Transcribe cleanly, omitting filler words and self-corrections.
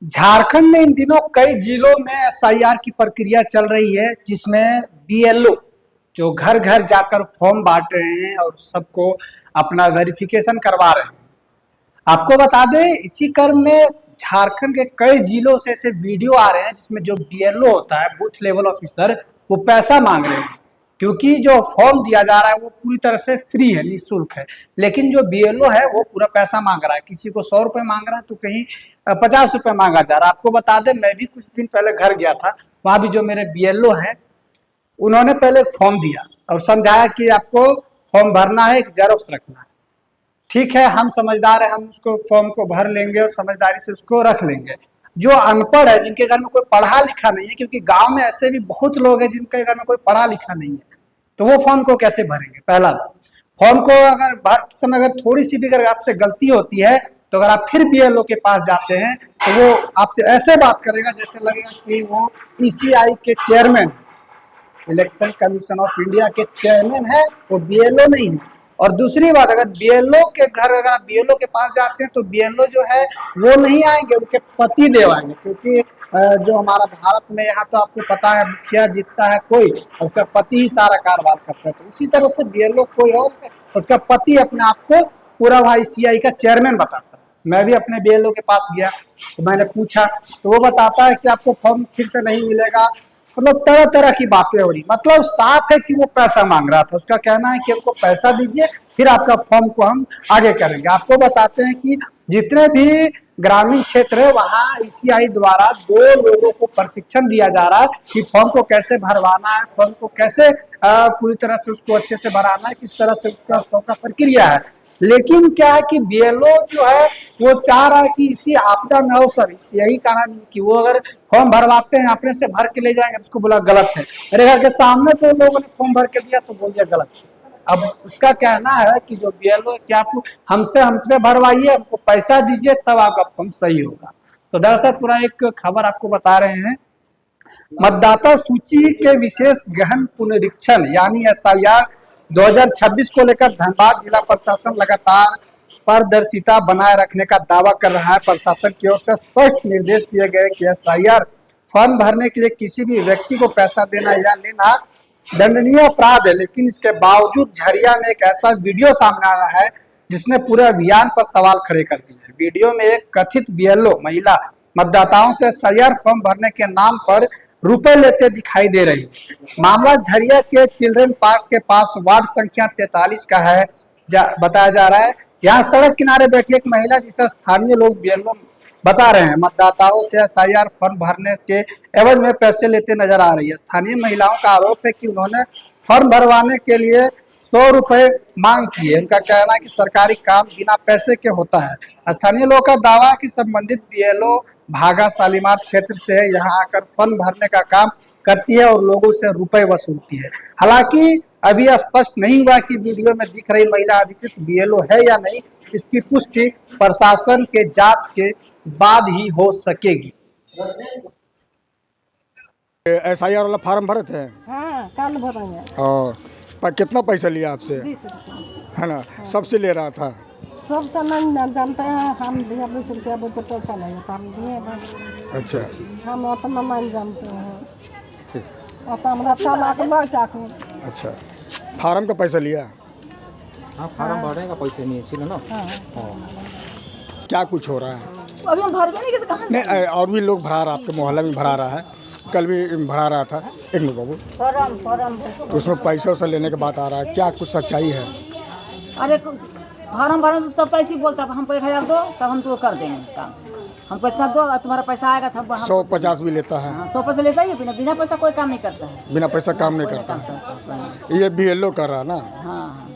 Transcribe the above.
झारखंड में इन दिनों कई जिलों में एसआईआर की प्रक्रिया चल रही है, जिसमें बीएलओ जो घर घर जाकर फॉर्म बांट रहे हैं और सबको अपना वेरिफिकेशन करवा रहे हैं। आपको बता दें, इसी क्रम में झारखंड के कई जिलों से ऐसे वीडियो आ रहे हैं जिसमें जो बीएलओ होता है, बूथ लेवल ऑफिसर, वो पैसा मांग रहे हैं। क्योंकि जो फॉर्म दिया जा रहा है वो पूरी तरह से फ्री है, निःशुल्क है, लेकिन जो बीएलओ है वो पूरा पैसा मांग रहा है। किसी को 100 रुपए मांग रहा है तो कहीं 50 रुपए मांगा जा रहा है। आपको बता दें, मैं भी कुछ दिन पहले घर गया था, वहां भी जो मेरे बीएलओ हैं उन्होंने पहले फॉर्म दिया और समझाया कि आपको फॉर्म भरना है, एक जेरॉक्स रखना है। ठीक है, हम समझदार है, हम उसको फॉर्म को भर लेंगे और समझदारी से उसको रख लेंगे। जो अनपढ़ है, जिनके घर में कोई पढ़ा लिखा नहीं है, क्योंकि गांव में ऐसे भी बहुत लोग हैं जिनके घर में कोई पढ़ा लिखा नहीं है, तो वो फॉर्म को कैसे भरेंगे? पहला, फॉर्म को अगर भरते समय अगर थोड़ी सी भी अगर आपसे गलती होती है तो अगर आप फिर बीएलओ के पास जाते हैं तो वो आपसे ऐसे बात करेगा जैसे लगेगा कि वो ईसीआई के chairman, election commission of India के चेयरमैन है, वो बीएलओ नहीं है। और दूसरी बात, अगर बीएलओ के घर अगर आप बीएलओ के पास जाते हैं तो बीएलओ जो है वो नहीं आएंगे, उनके पति देव आएंगे। क्योंकि जो हमारा भारत में यहाँ तो आपको पता है, मुखिया जीतता है कोई, उसका पति ही सारा कारोबार करता है, तो उसी तरह से बीएलओ कोई और, उसका पति अपने आप को पूरा वहाँ ईसीआई का चेयरमैन बताता है। मैं भी अपने बीएलओ के पास गया तो मैंने पूछा तो वो बताता है कि आपको फॉर्म फिर से नहीं मिलेगा। मतलब तरह तरह की बातें हो रही, मतलब साफ है कि वो पैसा मांग रहा था। उसका कहना है कि हमको पैसा दीजिए, फिर आपका फॉर्म को हम आगे करेंगे। आपको बताते हैं कि जितने भी ग्रामीण क्षेत्र है वहाँ ईसीआई द्वारा 2 लोगों को प्रशिक्षण दिया जा रहा है कि फॉर्म को कैसे भरवाना है, फॉर्म को कैसे पूरी तरह से उसको अच्छे से भराना है, किस तरह से उसका फॉर्म का प्रक्रिया है। लेकिन क्या है कि बीएलओ जो है वो चाह रहा है कि इसी आपदा में अवसर, यही कहना नहीं कि वो अगर फॉर्म भरवाते हैं अपने से भर के ले जाएंगे, उसको बोला गलत है। मेरे घर के सामने तो लोगों ने फॉर्म भर के दिया तो बोल दिया गलत है। अब उसका कहना है कि जो बीएलओ कि आप हमसे भरवाइए, हमको पैसा दीजिए, तब आपका फॉर्म सही होगा। तो दरअसल पूरा एक खबर आपको बता रहे हैं। मतदाता सूची के विशेष गहन पुनरीक्षण यानी एसआईआर 2026 को लेकर धनबाद जिला प्रशासन लगातार पारदर्शिता बनाए रखने का दावा कर रहा है। प्रशासन की ओर से स्पष्ट निर्देश दिए गए कि एसआईआर फॉर्म भरने के लिए किसी भी व्यक्ति को पैसा देना या लेना दंडनीय अपराध है। लेकिन इसके बावजूद झरिया में एक ऐसा वीडियो सामने आया है जिसने पूरे अभियान पर सवाल खड़े कर दिए। वीडियो में एक कथित बीएलओ महिला मतदाताओं से एसआईआर फॉर्म भरने के नाम पर रुपए लेते दिखाई दे रही है। मामला झरिया के चिल्ड्रन पार्क के पास वार्ड संख्या 43 का है। बताया जा रहा है यहाँ सड़क किनारे बैठी एक महिला, जिसे स्थानीय लोग बीएलओ बता रहे हैं, मतदाताओं से एसआईआर फॉर्म भरने के एवज में पैसे लेते नजर आ रही है। स्थानीय महिलाओं का आरोप है कि उन्होंने फॉर्म भरवाने के लिए 100 रुपए मांग की है। उनका कहना है कि सरकारी काम बिना पैसे के होता है। स्थानीय लोगों का दावा है कि संबंधित बीएलओ भागा शालीमार क्षेत्र से यहाँ आकर फॉर्म भरने का काम करती है और लोगों से रुपए वसूलती है। हालांकि अभी स्पष्ट नहीं हुआ कि वीडियो में दिख रही महिला अधिकृत बीएलओ है या नहीं। इसकी पुष्टि प्रशासन के जांच के बाद ही हो सकेगी। एसआईआर वाला फॉर्म भरे थे? हाँ, कल भरेंगे। और पर कितना पैसा लिया आपसे? 20 रुपये। है ना, सबसे ले रहा था? सब सामान जानते हैं हम, दिया 20 रुपया वो तो पैसा नहीं है, हम दिए बस। अच्छा, हम उतना नहीं जानते हैं, ठीक। और तो हमारा चला के बढ़ क्या करूँ। अच्छा, फार्म का पैसा लिया? हाँ, फार्म भरेगा, पैसे नहीं है ना। हाँ। क्या कुछ हो रहा है? अभी हम भर में नहीं, कहाँ नहीं, और भी लोग भरा रहा, आपके मोहल्ला में भरा रहा है, कल भी भरा रहा था। एक मिनट बाबू, फॉर्म तो उसमें पैसा वैसा लेने के बात आ रहा है, क्या कुछ सच्चाई है? अरे फार्म भरने तो सब पैसे बोलता है, हमको 1000 दो तब हम तो कर देंगे काम, हमको इतना दो, तुम्हारा पैसा आएगा तब हम। 150 भी लेता है? 100 पैसे लेता ही है, बिना पैसा कोई काम नहीं करता है। बिना पैसा काम नहीं करता है। ये बीएलओ कर रहा ना? हाँ।